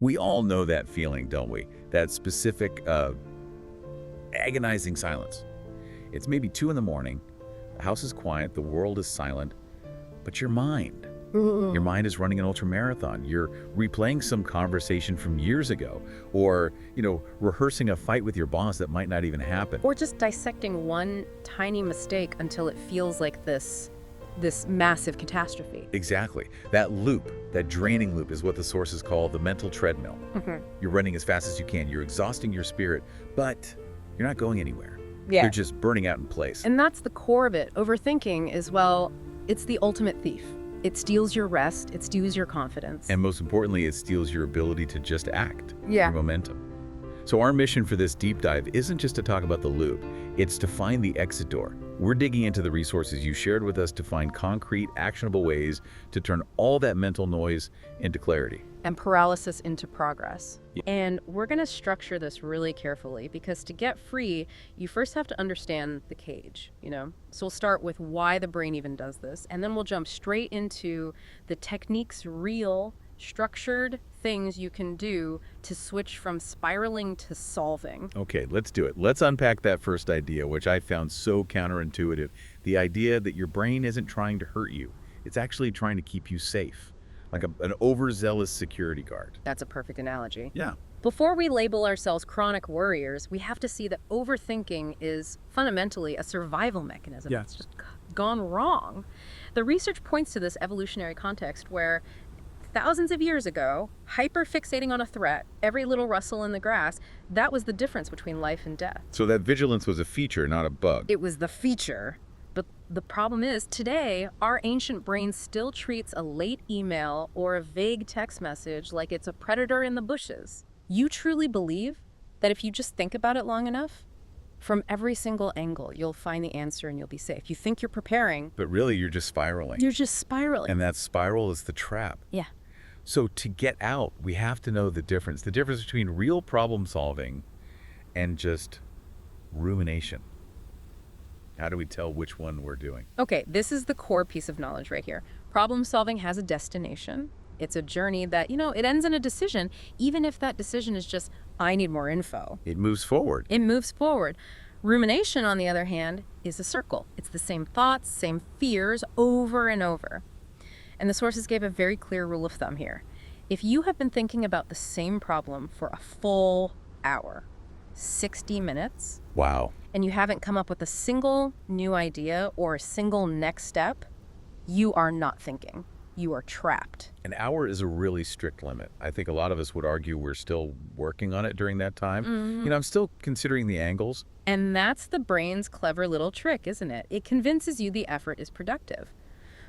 We all know that feeling, don't we? That specific, agonizing silence. It's maybe 2 in the morning, the house is quiet, the world is silent, but your mind is running an ultramarathon. You're replaying some conversation from years ago, or, rehearsing a fight with your boss that might not even happen. Or just dissecting one tiny mistake until it feels like this massive catastrophe. Exactly. That loop, that draining loop, is what the sources call the mental treadmill. You're running as fast as you can. You're exhausting your spirit, but you're not going anywhere. Yeah. You're just burning out in place. And that's the core of it. Overthinking is, well, it's the ultimate thief. It steals your rest, it steals your confidence. And most importantly, it steals your ability to just act, Yeah. your momentum. So our mission for this deep dive isn't just to talk about the loop, it's to find the exit door. We're digging into the resources you shared with us to find concrete, actionable ways to turn all that mental noise into clarity. And paralysis into progress. Yeah. And we're going to structure this really carefully because to get free, you first have to understand the cage, So we'll start with why the brain even does this, and then we'll jump straight into the techniques, real, structured things you can do to switch from spiraling to solving. Okay, let's do it. Let's unpack that first idea, which I found so counterintuitive. The idea that your brain isn't trying to hurt you. It's actually trying to keep you safe, like an overzealous security guard. That's a perfect analogy. Yeah. Before we label ourselves chronic worriers, we have to see that overthinking is fundamentally a survival mechanism. Yeah. It's just gone wrong. The research points to this evolutionary context where thousands of years ago, hyper-fixating on a threat, every little rustle in the grass, that was the difference between life and death. So that vigilance was a feature, not a bug. It was the feature. But the problem is, today, our ancient brain still treats a late email or a vague text message like it's a predator in the bushes. You truly believe that if you just think about it long enough, from every single angle, you'll find the answer and you'll be safe. You think you're preparing. But really, you're just spiraling. You're just spiraling. And that spiral is the trap. Yeah. So to get out, we have to know the difference between real problem solving and just rumination. How do we tell which one we're doing? Okay, this is the core piece of knowledge right here. Problem solving has a destination. It's a journey that, it ends in a decision, even if that decision is just, I need more info. It moves forward. It moves forward. Rumination, on the other hand, is a circle. It's the same thoughts, same fears over and over. And the sources gave a very clear rule of thumb here. If you have been thinking about the same problem for a full hour, 60 minutes, Wow. and you haven't come up with a single new idea or a single next step, you are not thinking. You are trapped. An hour is a really strict limit. I think a lot of us would argue we're still working on it during that time. I'm still considering the angles. And that's the brain's clever little trick, isn't it? It convinces you the effort is productive.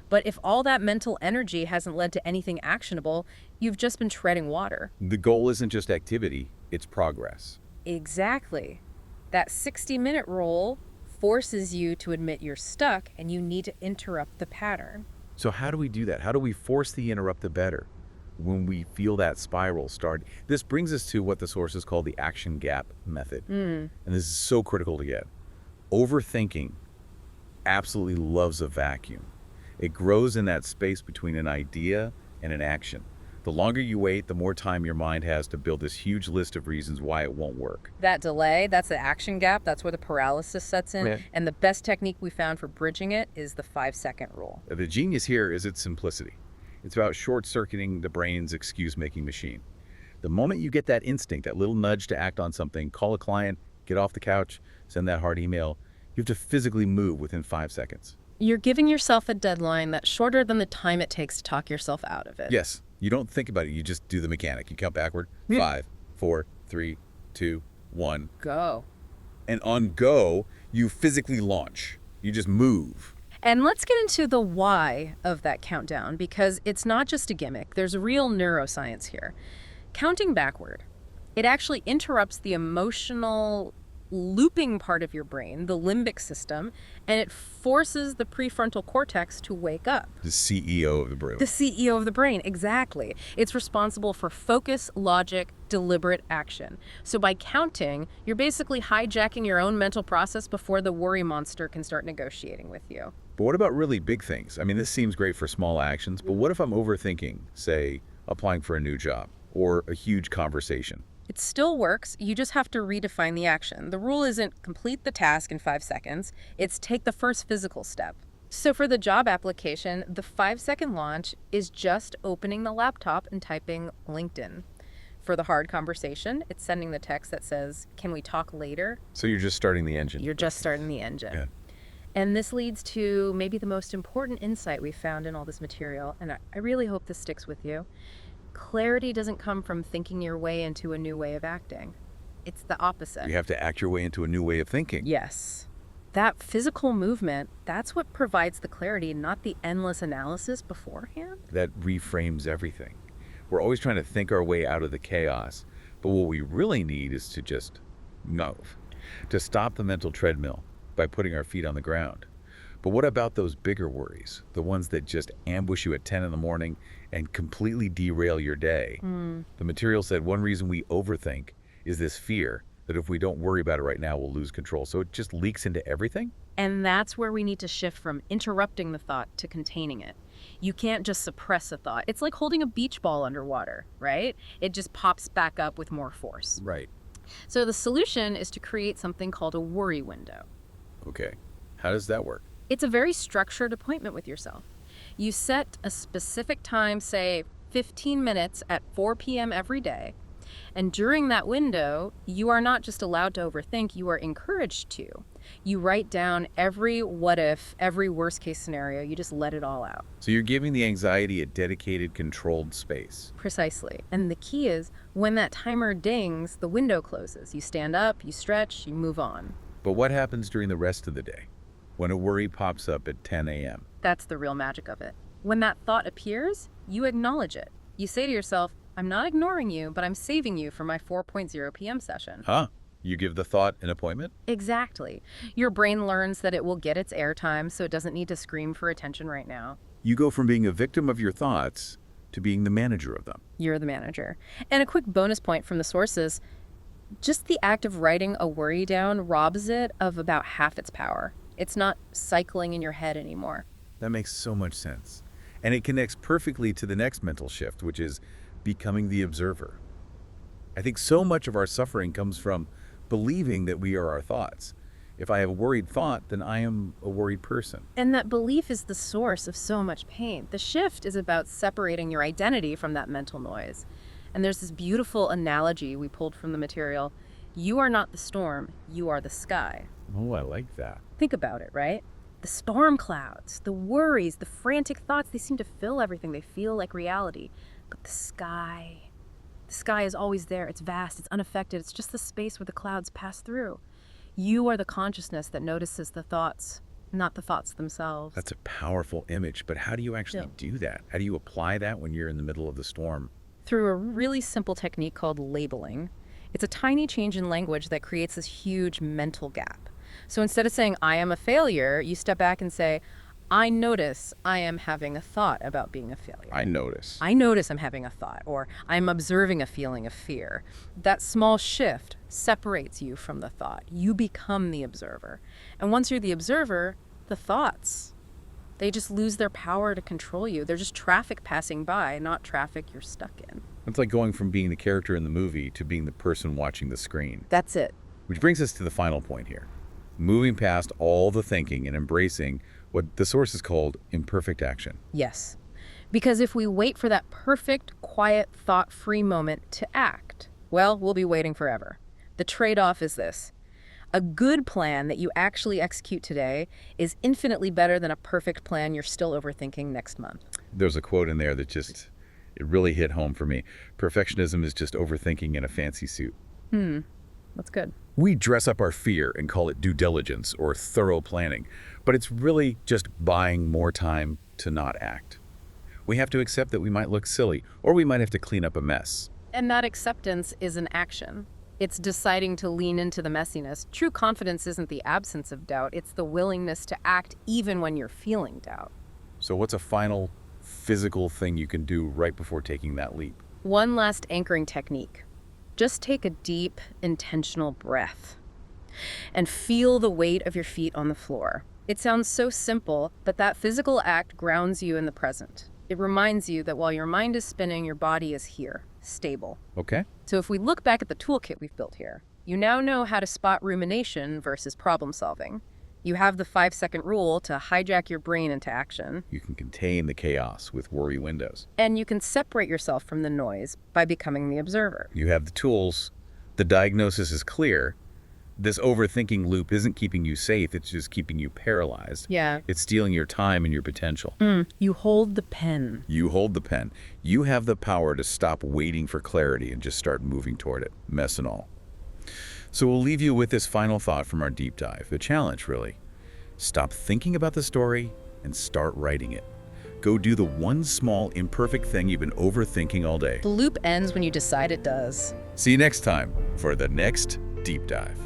But if all that mental energy hasn't led to anything actionable, you've just been treading water. The goal isn't just activity, it's progress. Exactly. That 60-minute rule forces you to admit you're stuck and you need to interrupt the pattern. So how do we do that? How do we force the interrupt the better when we feel that spiral start? This brings us to what the sources call the action gap method. And this is so critical to get. Overthinking absolutely loves a vacuum. It grows in that space between an idea and an action. The longer you wait, the more time your mind has to build this huge list of reasons why it won't work. That delay, that's the action gap. That's where the paralysis sets in. Yeah. And the best technique we found for bridging it is the 5-second rule. The genius here is its simplicity. It's about short-circuiting the brain's excuse-making machine. The moment you get that instinct, that little nudge to act on something, call a client, get off the couch, send that hard email, you have to physically move within 5 seconds. You're giving yourself a deadline that's shorter than the time it takes to talk yourself out of it. Yes, you don't think about it, you just do the mechanic. You count backward, 5, 4, 3, 2, 1. Go. And on go, you physically launch. You just move. And let's get into the why of that countdown, because it's not just a gimmick. There's real neuroscience here. Counting backward, it actually interrupts the emotional looping part of your brain, the limbic system, and it forces the prefrontal cortex to wake up. The CEO of the brain. The CEO of the brain, exactly. It's responsible for focus, logic, deliberate action. So by counting, you're basically hijacking your own mental process before the worry monster can start negotiating with you. But what about really big things? I mean, this seems great for small actions, but what if I'm overthinking, say, applying for a new job or a huge conversation. It still works, you just have to redefine the action. The rule isn't complete the task in 5 seconds, it's take the first physical step. So for the job application, the 5-second launch is just opening the laptop and typing LinkedIn. For the hard conversation, it's sending the text that says, "Can we talk later?" So you're just starting the engine. You're just starting the engine. Yeah. And this leads to maybe the most important insight we found in all this material, and I really hope this sticks with you. Clarity doesn't come from thinking your way into a new way of acting. It's the opposite. You have to act your way into a new way of thinking. Yes. That physical movement, that's what provides the clarity, not the endless analysis beforehand. That reframes everything. We're always trying to think our way out of the chaos, but what we really need is to just move, to stop the mental treadmill by putting our feet on the ground. But what about those bigger worries, the ones that just ambush you at 10 in the morning and completely derail your day? The material said one reason we overthink is this fear that if we don't worry about it right now, we'll lose control. So it just leaks into everything? And that's where we need to shift from interrupting the thought to containing it. You can't just suppress a thought. It's like holding a beach ball underwater, right? It just pops back up with more force. Right. So the solution is to create something called a worry window. Okay. How does that work? It's a very structured appointment with yourself. You set a specific time, say 15 minutes at 4 p.m. every day. And during that window, you are not just allowed to overthink, you are encouraged to. You write down every what if, every worst case scenario, you just let it all out. So you're giving the anxiety a dedicated, controlled space. Precisely. And the key is, when that timer dings, the window closes. You stand up, you stretch, you move on. But what happens during the rest of the day, when a worry pops up at 10 a.m.? That's the real magic of it. When that thought appears, you acknowledge it. You say to yourself, I'm not ignoring you, but I'm saving you for my 4:00 p.m. session. Huh? You give the thought an appointment? Exactly. Your brain learns that it will get its airtime, so it doesn't need to scream for attention right now. You go from being a victim of your thoughts to being the manager of them. You're the manager. And a quick bonus point from the sources, just the act of writing a worry down robs it of about half its power. It's not cycling in your head anymore. That makes so much sense. And it connects perfectly to the next mental shift, which is becoming the observer. I think so much of our suffering comes from believing that we are our thoughts. If I have a worried thought, then I am a worried person. And that belief is the source of so much pain. The shift is about separating your identity from that mental noise. And there's this beautiful analogy we pulled from the material. You are not the storm, you are the sky. Oh, I like that. Think about it, right? The storm clouds, the worries, the frantic thoughts, they seem to fill everything. They feel like reality. But the sky is always there. It's vast, it's unaffected. It's just the space where the clouds pass through. You are the consciousness that notices the thoughts, not the thoughts themselves. That's a powerful image, but how do you actually do that? How do you apply that when you're in the middle of the storm? Through a really simple technique called labeling. It's a tiny change in language that creates this huge mental gap. So instead of saying, I am a failure, you step back and say, I notice I am having a thought about being a failure. I notice I'm having a thought, or I'm observing a feeling of fear. That small shift separates you from the thought. You become the observer. And once you're the observer, the thoughts, they just lose their power to control you. They're just traffic passing by, not traffic you're stuck in. It's like going from being the character in the movie to being the person watching the screen. That's it. Which brings us to the final point here. Moving past all the thinking and embracing what the source is called imperfect action. Yes. Because if we wait for that perfect, quiet, thought-free moment to act, well, we'll be waiting forever. The trade-off is this. A good plan that you actually execute today is infinitely better than a perfect plan you're still overthinking next month. There's a quote in there that just, it really hit home for me. Perfectionism is just overthinking in a fancy suit. That's good. We dress up our fear and call it due diligence or thorough planning, but it's really just buying more time to not act. We have to accept that we might look silly, or we might have to clean up a mess. And that acceptance is an action. It's deciding to lean into the messiness. True confidence isn't the absence of doubt. It's the willingness to act even when you're feeling doubt. So what's a final physical thing you can do right before taking that leap? One last anchoring technique. Just take a deep, intentional breath and feel the weight of your feet on the floor. It sounds so simple, but that physical act grounds you in the present. It reminds you that while your mind is spinning, your body is here, stable. Okay? So if we look back at the toolkit we've built here, you now know how to spot rumination versus problem solving. You have the 5-second rule to hijack your brain into action. You can contain the chaos with worry windows. And you can separate yourself from the noise by becoming the observer. You have the tools. The diagnosis is clear. This overthinking loop isn't keeping you safe, it's just keeping you paralyzed. Yeah. It's stealing your time and your potential. You hold the pen. You hold the pen. You have the power to stop waiting for clarity and just start moving toward it, mess and all. So we'll leave you with this final thought from our deep dive, a challenge really. Stop thinking about the story and start writing it. Go do the one small imperfect thing you've been overthinking all day. The loop ends when you decide it does. See you next time for the next deep dive.